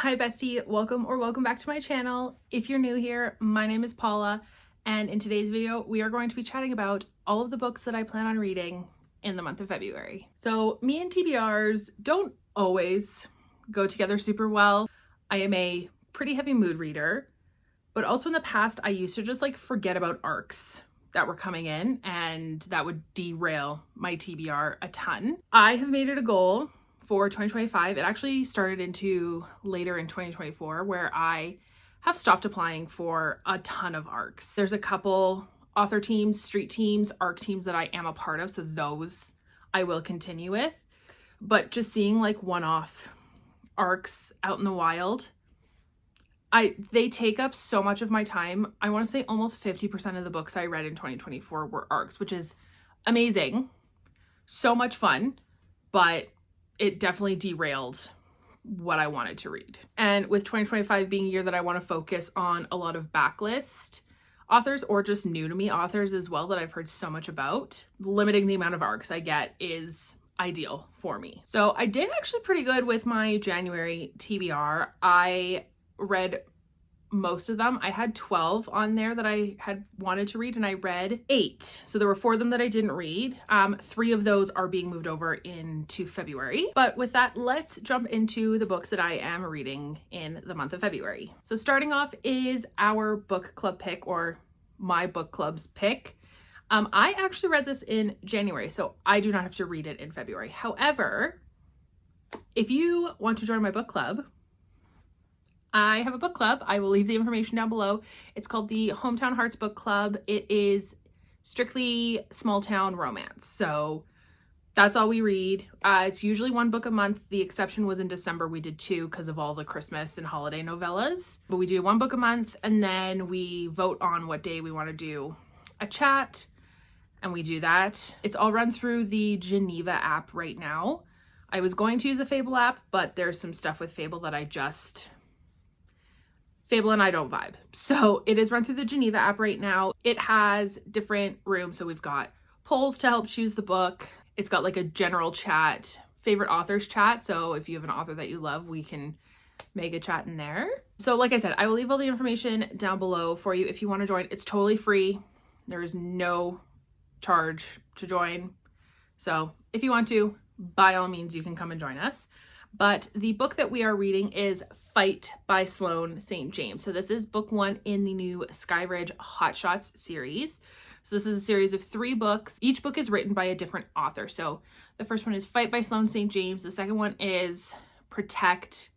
Hi bestie, welcome back to my channel. If you're new here, my name is Paula, and in today's video we are going to be chatting about all of the books that I plan on reading in the month of February. So me and TBRs don't always go together super well. I am a pretty heavy mood reader, but also in the past I used to just forget about arcs that were coming in, and that would derail my TBR a ton. I have made it a goal for 2025. It actually started into later in 2024 where I have stopped applying for a ton of arcs. There's a couple author teams, street teams, arc teams that I am a part of, so those I will continue with. But just seeing one-off arcs out in the wild, they take up so much of my time. I want to say almost 50% of the books I read in 2024 were arcs, which is amazing. So much fun, but it definitely derailed what I wanted to read. And with 2025 being a year that I want to focus on a lot of backlist authors or just new to me authors as well that I've heard so much about, limiting the amount of arcs I get is ideal for me. So I did actually pretty good with my January TBR. I read most of them. I had 12 on there that I had wanted to read, and I read 8. So there were 4 of them that I didn't read. 3 of those are being moved over into February. But with that, let's jump into the books that I am reading in the month of February. So starting off is our book club pick, or my book club's pick. I actually read this in January, so I do not have to read it in February. However, if you want to join my book club, I have a book club. I will leave the information down below. It's called the Hometown Hearts Book Club. It is strictly small town romance. So that's all we read. It's usually 1 book a month. The exception was in December. We did 2 because of all the Christmas and holiday novellas. But we do 1 book a month, and then we vote on what day we want to do a chat, and we do that. It's all run through the Geneva app right now. I was going to use the Fable app, but there's some stuff with Fable that Fable and I don't vibe. So it is run through the Geneva app right now. It has different rooms. So we've got polls to help choose the book. It's got a general chat, favorite authors chat. So if you have an author that you love, we can make a chat in there. So like I said, I will leave all the information down below for you if you want to join. It's totally free. There is no charge to join. So if you want to, by all means, you can come and join us. But the book that we are reading is Fight by Sloane St. James. So this is book 1 in the new Skyridge Hotshots series. So this is a series of 3 books. Each book is written by a different author. So the first one is Fight by Sloane St. James. The second one is Protect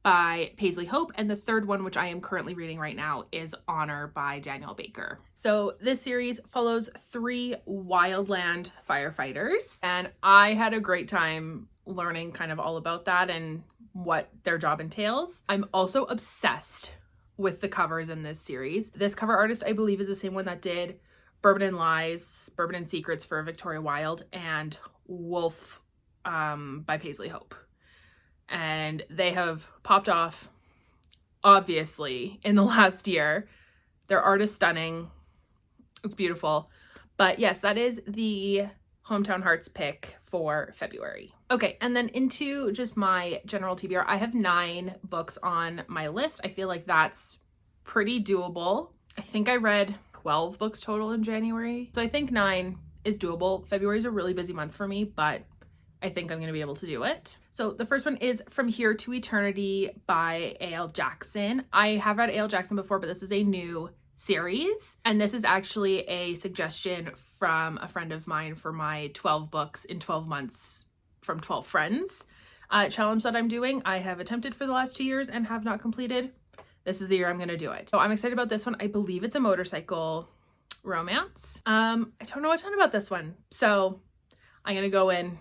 by Paisley Hope. And the third one, which I am currently reading right now, is Honor by Daniel Baker. So this series follows 3 wildland firefighters. And I had a great time learning kind of all about that and what their job entails. I'm also obsessed with the covers in this series. This cover artist, I believe, is the same one that did Bourbon and Lies, Bourbon and Secrets for Victoria Wilde, and Wolf by Paisley Hope. And they have popped off, obviously, in the last year. Their art is stunning. It's beautiful. But yes, that is the Hometown Hearts pick for February. Okay, and then into just my general TBR, I have 9 books on my list. I feel like that's pretty doable. I think I read 12 books total in January. So I think 9 is doable. February is a really busy month for me, but I think I'm going to be able to do it. So the first one is From Here to Eternity by A.L. Jackson. I have read A.L. Jackson before, but this is a new series. And this is actually a suggestion from a friend of mine for my 12 books in 12 months from 12 friends challenge that I'm doing. I have attempted for the last 2 years and have not completed. This is the year I'm going to do it. So I'm excited about this one. I believe it's a motorcycle romance. I don't know a ton about this one, so I'm going to go in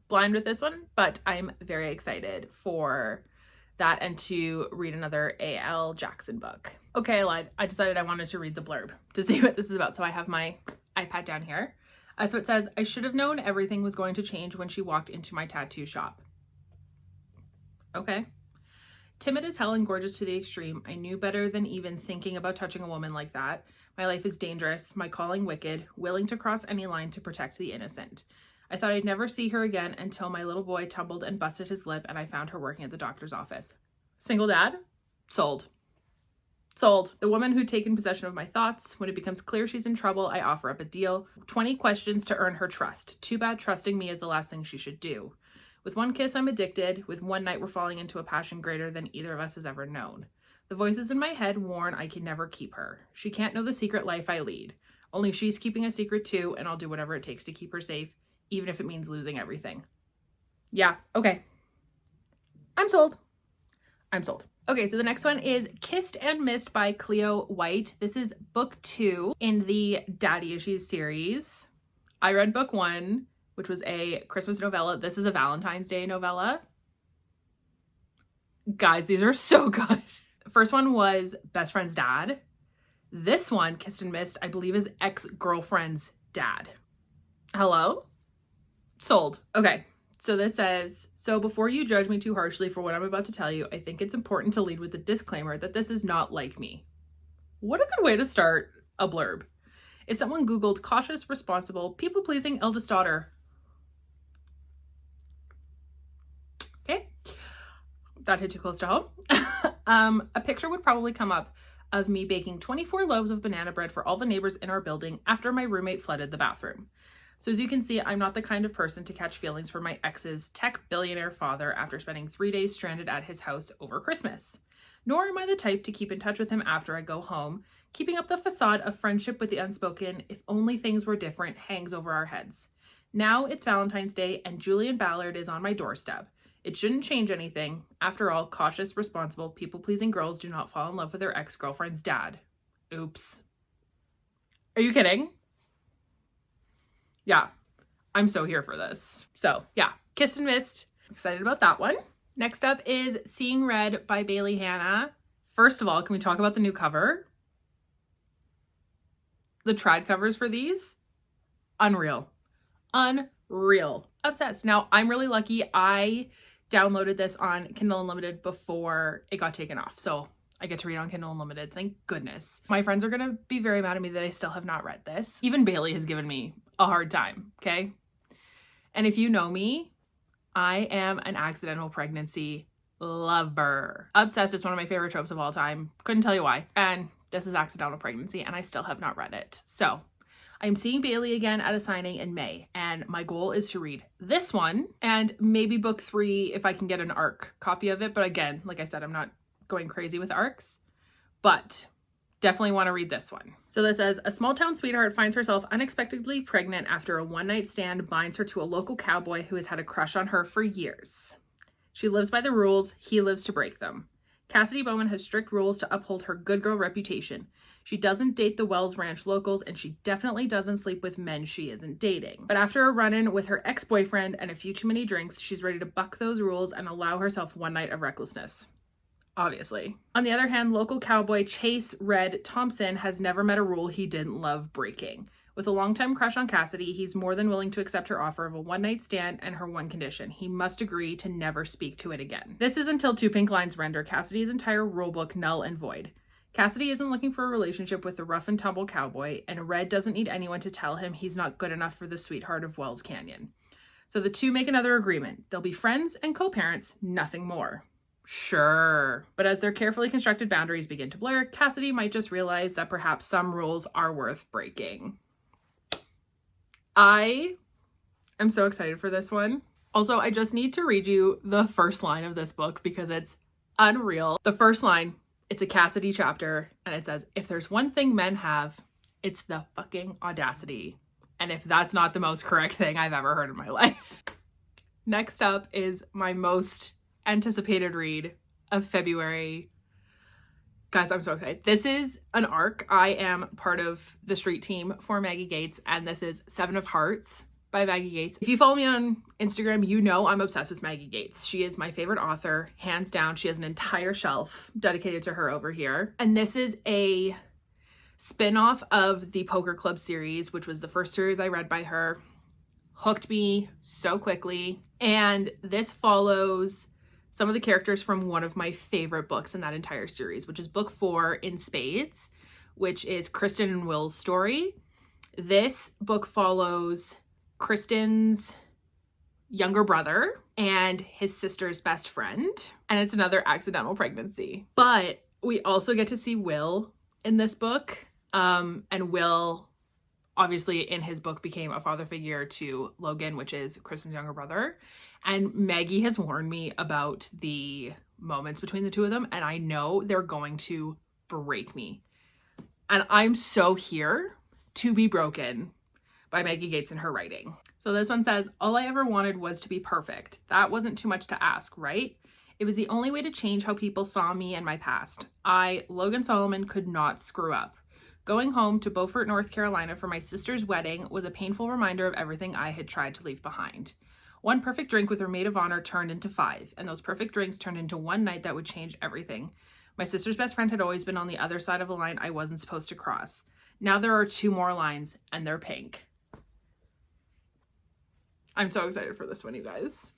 blind with this one, but I'm very excited for that and to read another A.L. Jackson book. Okay, I lied. I decided I wanted to read the blurb to see what this is about. So I have my iPad down here. So it says, I should have known everything was going to change when she walked into my tattoo shop. Okay. Timid as hell and gorgeous to the extreme, I knew better than even thinking about touching a woman like that. My life is dangerous, my calling wicked, willing to cross any line to protect the innocent. I thought I'd never see her again until my little boy tumbled and busted his lip and I found her working at the doctor's office. Single dad? Sold. Sold. The woman who'd taken possession of my thoughts. When it becomes clear she's in trouble, I offer up a deal. 20 questions to earn her trust. Too bad trusting me is the last thing she should do. With one kiss, I'm addicted. With one night, we're falling into a passion greater than either of us has ever known. The voices in my head warn I can never keep her. She can't know the secret life I lead. Only she's keeping a secret too, and I'll do whatever it takes to keep her safe, even if it means losing everything. Yeah, okay. I'm sold. I'm sold. Okay, so the next one is Kissed and Missed by Cleo White. This is book 2 in the Daddy Issues series. I read book 1, which was a Christmas novella. This is a Valentine's Day novella. Guys, these are so good. First one was Best Friend's Dad. This one, Kissed and Missed, I believe is ex-girlfriend's dad. Hello? Sold. Okay. So this says, so before you judge me too harshly for what I'm about to tell you, I think it's important to lead with the disclaimer that this is not like me. What a good way to start a blurb. If someone Googled cautious, responsible, people-pleasing eldest daughter. Okay. That hit too close to home. A picture would probably come up of me baking 24 loaves of banana bread for all the neighbors in our building after my roommate flooded the bathroom. So as you can see, I'm not the kind of person to catch feelings for my ex's tech billionaire father after spending 3 days stranded at his house over Christmas. Nor am I the type to keep in touch with him after I go home. Keeping up the facade of friendship with the unspoken, if only things were different, hangs over our heads. Now it's Valentine's Day and Julian Ballard is on my doorstep. It shouldn't change anything. After all, cautious, responsible, people-pleasing girls do not fall in love with their ex-girlfriend's dad. Oops. Are you kidding? Yeah, I'm so here for this. So yeah, Kissed and Missed. Excited about that one. Next up is Seeing Red by Bailey Hanna. First of all, can we talk about the new cover? The trad covers for these? Unreal. Unreal. Obsessed. Now, I'm really lucky. I downloaded this on Kindle Unlimited before it got taken off. So I get to read on Kindle Unlimited. Thank goodness. My friends are going to be very mad at me that I still have not read this. Even Bailey has given me a hard time, okay? And if you know me, I am an accidental pregnancy lover. Obsessed is one of my favorite tropes of all time. Couldn't tell you why. And this is accidental pregnancy, and I still have not read it. So I'm seeing Bailey again at a signing in May, and my goal is to read this one and maybe book 3 if I can get an ARC copy of it. But again, like I said, I'm not going crazy with ARCs, but definitely want to read this one. So this says, a small town sweetheart finds herself unexpectedly pregnant after a one-night stand binds her to a local cowboy who has had a crush on her for years. She lives by the rules, he lives to break them. Cassidy Bowman has strict rules to uphold her good girl reputation. She doesn't date the Wells Ranch locals, and she definitely doesn't sleep with men she isn't dating. But after a run-in with her ex-boyfriend and a few too many drinks, she's ready to buck those rules and allow herself one night of recklessness. Obviously. On the other hand, local cowboy Chase Red Thompson has never met a rule he didn't love breaking. With a longtime crush on Cassidy, he's more than willing to accept her offer of a one-night stand and her one condition. He must agree to never speak to it again. This is until two pink lines render Cassidy's entire rulebook null and void. Cassidy isn't looking for a relationship with the rough and tumble cowboy, and Red doesn't need anyone to tell him he's not good enough for the sweetheart of Wells Canyon. So the two make another agreement. They'll be friends and co-parents, nothing more. Sure. But as their carefully constructed boundaries begin to blur, Cassidy might just realize that perhaps some rules are worth breaking. I am so excited for this one. Also, I just need to read you the first line of this book because it's unreal. The first line, it's a Cassidy chapter, and it says, if there's one thing men have, it's the fucking audacity. And if that's not the most correct thing I've ever heard in my life. Next up is my most anticipated read of February. Guys, I'm so excited. This is an ARC. I am part of the street team for Maggie Gates, and this is 7 of Hearts by Maggie Gates. If you follow me on Instagram, you know I'm obsessed with Maggie Gates. She is my favorite author, hands down. She has an entire shelf dedicated to her over here. And this is a spin-off of the Poker Club series, which was the first series I read by her. Hooked me so quickly. And this follows some of the characters from one of my favorite books in that entire series, which is book 4 in Spades, which is Kristen and Will's story. This book follows Kristen's younger brother, and his sister's best friend. And it's another accidental pregnancy. But we also get to see Will in this book. And Will, obviously, in his book became a father figure to Logan, which is Kristen's younger brother. And Maggie has warned me about the moments between the two of them, and I know they're going to break me. And I'm so here to be broken by Maggie Gates and her writing. So this one says, all I ever wanted was to be perfect. That wasn't too much to ask, right? It was the only way to change how people saw me and my past. I, Logan Solomon, could not screw up. Going home to Beaufort, North Carolina for my sister's wedding was a painful reminder of everything I had tried to leave behind. One perfect drink with her maid of honor turned into 5, and those perfect drinks turned into one night that would change everything. My sister's best friend had always been on the other side of a line I wasn't supposed to cross. Now there are 2 more lines, and they're pink. I'm so excited for this one, you guys.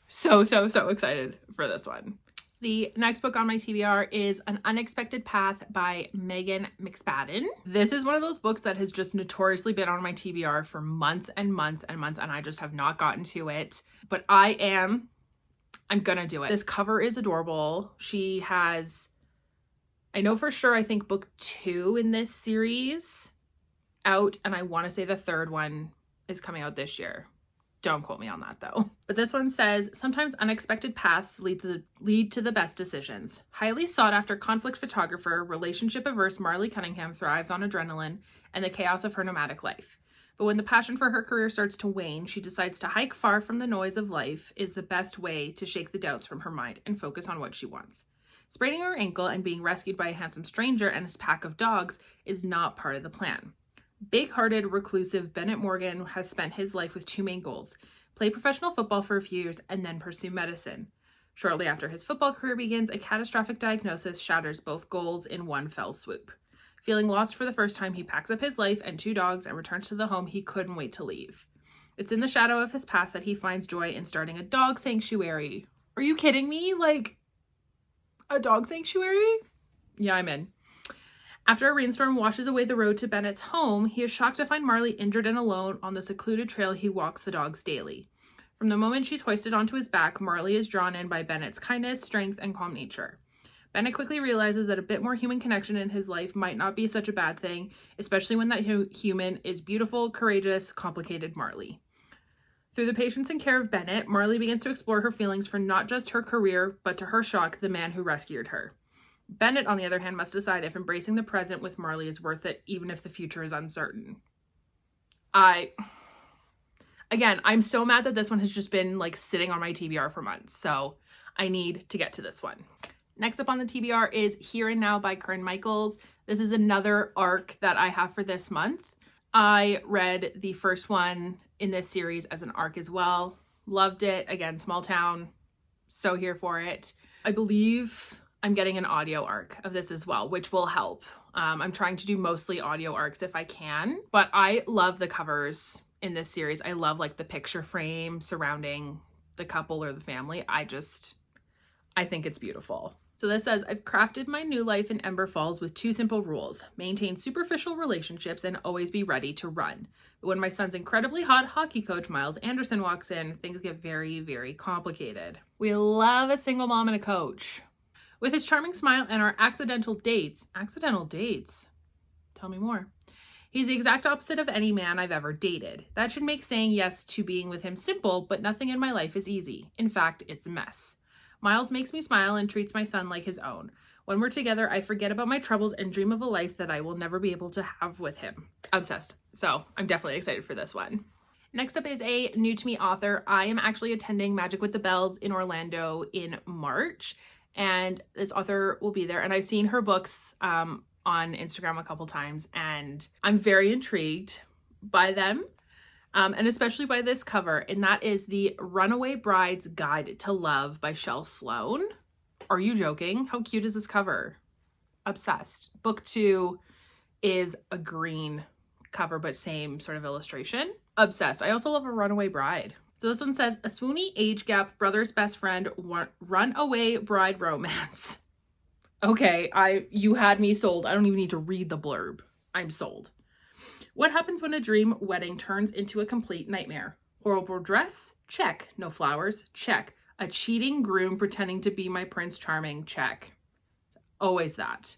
So excited for this one. The next book on my TBR is An Unexpected Path by Megan McSpadden. This is one of those books that has just notoriously been on my TBR for months and months and months, and I just have not gotten to it. But I'm gonna do it. This cover is adorable. She has, I know for sure, I think book 2 in this series out, and I want to say the 3rd one is coming out this year. Don't quote me on that though. But this one says, sometimes unexpected paths lead to the best decisions. Highly sought after conflict photographer, relationship averse Marley Cunningham thrives on adrenaline and the chaos of her nomadic life. But when the passion for her career starts to wane, she decides to hike far from the noise of life is the best way to shake the doubts from her mind and focus on what she wants. Spraining her ankle and being rescued by a handsome stranger and his pack of dogs is not part of the plan. Big-hearted, reclusive Bennett Morgan has spent his life with 2 main goals: play professional football for a few years and then pursue medicine. Shortly after his football career begins, a catastrophic diagnosis shatters both goals in one fell swoop. Feeling lost for the first time, he packs up his life and 2 dogs and returns to the home he couldn't wait to leave. It's in the shadow of his past that he finds joy in starting a dog sanctuary. Are you kidding me? Like, a dog sanctuary? Yeah, I'm in. After a rainstorm washes away the road to Bennett's home, he is shocked to find Marley injured and alone on the secluded trail he walks the dogs daily. From the moment she's hoisted onto his back, Marley is drawn in by Bennett's kindness, strength, and calm nature. Bennett quickly realizes that a bit more human connection in his life might not be such a bad thing, especially when that human is beautiful, courageous, complicated Marley. Through the patience and care of Bennett, Marley begins to explore her feelings for not just her career, but to her shock, the man who rescued her. Bennett, on the other hand, must decide if embracing the present with Marley is worth it, even if the future is uncertain. Again, I'm so mad that this one has just been like sitting on my TBR for months, so I need to get to this one. Next up on the TBR is Here and Now by Karen Michaels. This is another arc that I have for this month. I read the first one in this series as an arc as well. Loved it. Again, small town. So here for it. I believe I'm getting an audio arc of this as well, which will help. I'm trying to do mostly audio arcs if I can, but I love the covers in this series. I love like the picture frame surrounding the couple or the family. I think it's beautiful. So this says, I've crafted my new life in Ember Falls with 2 simple rules: maintain superficial relationships and always be ready to run. But when my son's incredibly hot hockey coach, Miles Anderson, walks in, things get very, very complicated. We love a single mom and a coach. With his charming smile and our accidental dates, tell me more. He's the exact opposite of any man I've ever dated. That should make saying yes to being with him simple, but nothing in my life is easy. In fact, it's a mess. Miles makes me smile and treats my son like his own. When we're together, I forget about my troubles and dream of a life that I will never be able to have with him. Obsessed. So I'm definitely excited for this one. Next up is a new to me author. I am actually attending Magic with the Bells in Orlando in March, and this author will be there. And I've seen her books on Instagram a couple times, and I'm very intrigued by them. And especially by this cover, and that is The Runaway Bride's Guide to Love by Shel Sloan. Are you joking? How cute is this cover? Obsessed. Book 2 is a green cover, but same sort of illustration. Obsessed. I also love A Runaway Bride. So this one says, a swoony age gap brother's best friend runaway bride romance. Okay, you had me sold. I don't even need to read the blurb. I'm sold. What happens when a dream wedding turns into a complete nightmare? Horrible dress? Check. No flowers? Check. A cheating groom pretending to be my Prince Charming? Check. Always that.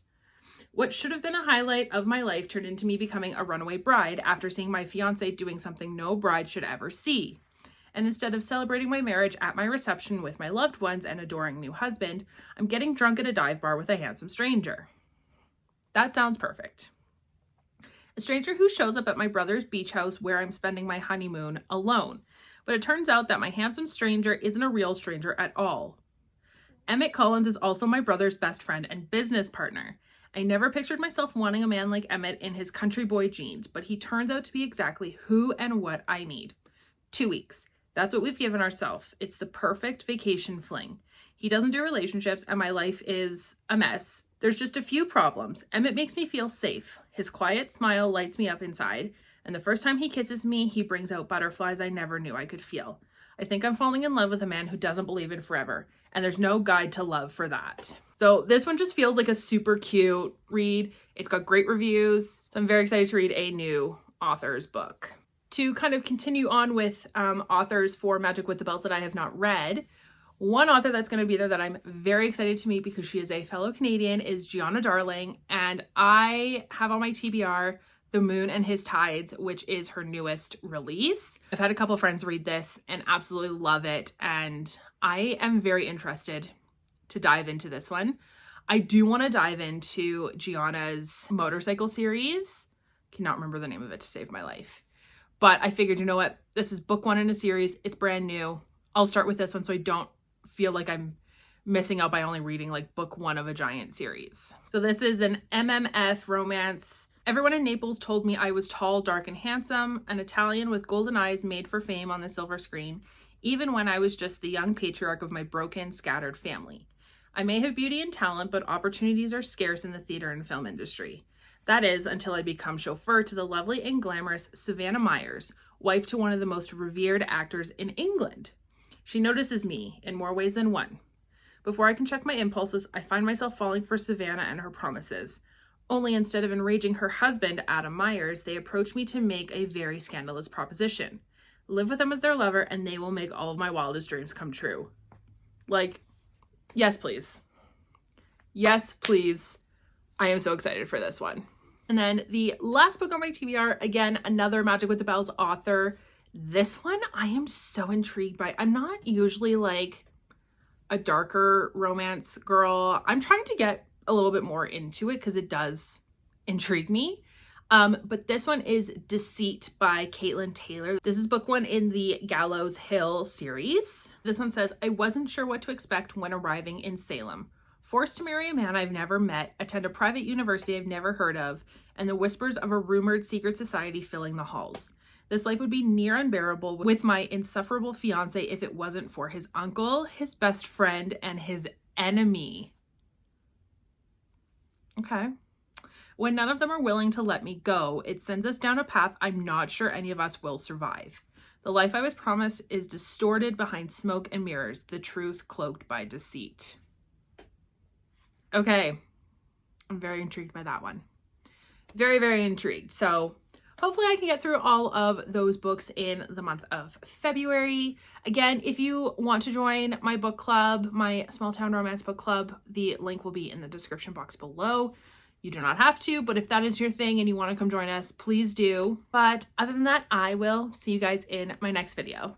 What should have been a highlight of my life turned into me becoming a runaway bride after seeing my fiance doing something no bride should ever see. And instead of celebrating my marriage at my reception with my loved ones and adoring new husband, I'm getting drunk at a dive bar with a handsome stranger. That sounds perfect. A stranger who shows up at my brother's beach house where I'm spending my honeymoon alone. But it turns out that my handsome stranger isn't a real stranger at all. Emmett Collins is also my brother's best friend and business partner. I never pictured myself wanting a man like Emmett in his country boy jeans, but he turns out to be exactly who and what I need. 2 weeks. That's what we've given ourselves. It's the perfect vacation fling. He doesn't do relationships, and my life is a mess. There's just a few problems. Emmett makes me feel safe. His quiet smile lights me up inside, and the first time he kisses me, he brings out butterflies I never knew I could feel. I think I'm falling in love with a man who doesn't believe in forever, and there's no guide to love for that. So this one just feels like a super cute read. It's got great reviews, so I'm very excited to read a new author's book. To kind of continue on with authors for Magic with the Bells that I have not read, one author that's going to be there that I'm very excited to meet because she is a fellow Canadian is Gianna Darling, and I have on my TBR The Moon and His Tides, which is her newest release. I've had a couple friends read this and absolutely love it, and I am very interested to dive into this one. I do want to dive into Gianna's motorcycle series. Cannot remember the name of it to save my life. But I figured, you know what? This is book one in a series. It's brand new. I'll start with this one so I don't feel like I'm missing out by only reading like book one of a giant series. So this is an MMF romance. Everyone in Naples told me I was tall, dark, and handsome, an Italian with golden eyes made for fame on the silver screen, even when I was just the young patriarch of my broken, scattered family. I may have beauty and talent, but opportunities are scarce in the theater and film industry. That is, until I become chauffeur to the lovely and glamorous Savannah Myers, wife to one of the most revered actors in England. She notices me in more ways than one. Before I can check my impulses, I find myself falling for Savannah and her promises. Only instead of enraging her husband, Adam Myers, they approach me to make a very scandalous proposition. Live with them as their lover, and they will make all of my wildest dreams come true. Like, yes, please. Yes, please. I am so excited for this one. And then the last book on my TBR, again, another Magic with the Bells author. This one I am so intrigued by. I'm not usually like a darker romance girl. I'm trying to get a little bit more into it because it does intrigue me. But this one is Deceit by Caitlin Taylor. This is book one in the Gallows Hill series. This one says, I wasn't sure what to expect when arriving in Salem. Forced to marry a man I've never met, attend a private university I've never heard of, and the whispers of a rumored secret society filling the halls. This life would be near unbearable with my insufferable fiance if it wasn't for his uncle, his best friend, and his enemy. Okay. When none of them are willing to let me go, it sends us down a path I'm not sure any of us will survive. The life I was promised is distorted behind smoke and mirrors, the truth cloaked by deceit. Okay, I'm very intrigued by that one. Very, very intrigued. So hopefully I can get through all of those books in the month of February. Again, if you want to join my book club, my Small Town Romance book club, the link will be in the description box below. You do not have to, but if that is your thing and you want to come join us, please do. But other than that, I will see you guys in my next video.